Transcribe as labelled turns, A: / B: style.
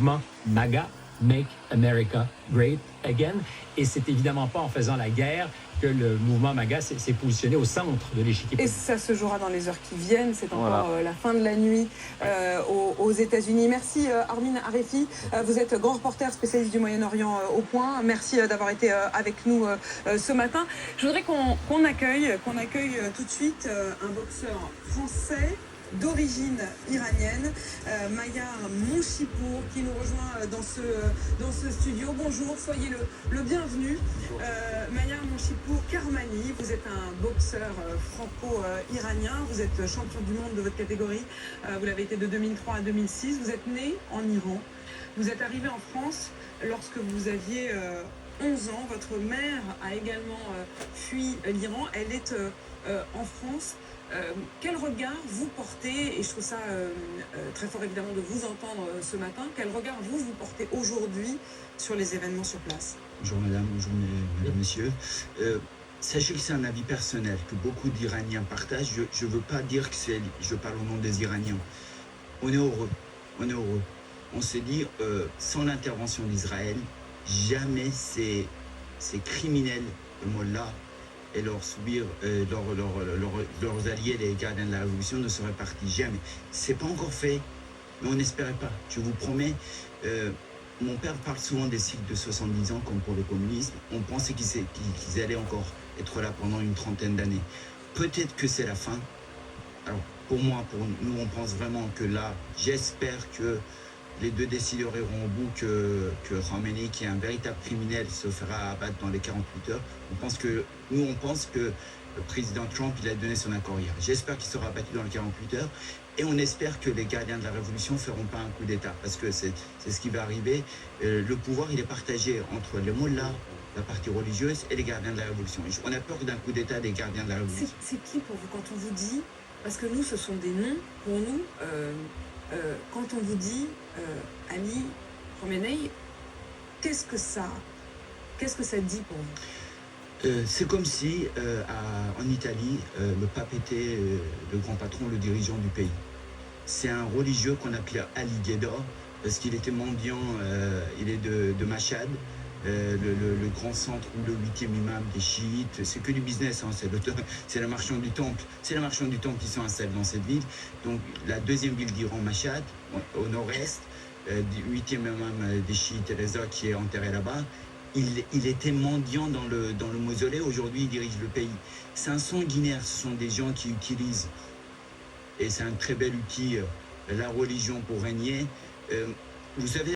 A: mouvement MAGA, Make America Great Again. Et c'est évidemment pas en faisant la guerre que le mouvement MAGA s'est positionné au centre de l'échiquier politique.
B: Et ça se jouera dans les heures qui viennent. C'est encore la fin de la nuit aux États-Unis. Merci Armin Arefi. Vous êtes grand reporter spécialiste du Moyen-Orient au Point. Merci d'avoir été avec nous ce matin. Je voudrais qu'on accueille tout de suite un boxeur français d'origine iranienne, Mayar Monchipour, qui nous rejoint dans ce studio. Bonjour, soyez le bienvenu. Mayar Monchipour Karmani, vous êtes un boxeur franco-iranien, vous êtes champion du monde de votre catégorie, vous l'avez été de 2003 à 2006, vous êtes né en Iran, vous êtes arrivé en France lorsque vous aviez 11 ans, votre mère a également fui l'Iran, elle est en France. Quel regard vous portez, et je trouve ça très fort évidemment de vous entendre ce matin, quel regard vous portez aujourd'hui sur les événements sur place?
C: Bonjour madame, bonjour mesdames, messieurs. Sachez que c'est un avis personnel que beaucoup d'Iraniens partagent. Je ne veux pas dire que je parle au nom des Iraniens. On est heureux, on est heureux. On s'est dit, sans l'intervention d'Israël, jamais ces criminels de Mollah et leurs alliés, les gardiens de la Révolution, ne seraient partis. Jamais. C'est pas encore fait, mais on n'espérait pas. Je vous promets, mon père parle souvent des cycles de 70 ans, comme pour le communisme. On pensait qu'ils allaient encore être là pendant une trentaine d'années. Peut-être que c'est la fin. Alors, pour nous, on pense vraiment que là, j'espère que les deux décideurs iront au bout, que Khamenei, qui est un véritable criminel, se fera abattre dans les 48 heures. On pense que le président Trump, il a donné son accord hier. J'espère qu'il sera abattu dans les 48 heures. Et on espère que les gardiens de la Révolution ne feront pas un coup d'État, parce que c'est ce qui va arriver. Le pouvoir, il est partagé entre les mollahs, la partie religieuse, et les gardiens de la Révolution. Et on a peur d'un coup d'État des gardiens de la Révolution.
B: C'est qui pour vous quand on vous dit, parce que nous, ce sont des noms pour nous, quand on vous dit Ali Khamenei, qu'est-ce que ça dit pour vous?
C: C'est comme si, en Italie, le pape était le grand patron, le dirigeant du pays. C'est un religieux qu'on appelait Ali Ghedor, parce qu'il était mendiant, il est de Mashhad, le grand centre ou le 8e imam des chiites. C'est que du business, hein, c'est la marchande du temple. C'est la marchande du temple qui sont installés dans cette ville. Donc la deuxième ville d'Iran, Mashhad, au nord-est, du 8e imam des chiites, Reza, qui est enterré là-bas. Il était mendiant dans le mausolée. Aujourd'hui, il dirige le pays. C'est un sanguinaire. Ce sont des gens qui utilisent, et c'est un très bel outil, la religion pour régner. Vous savez,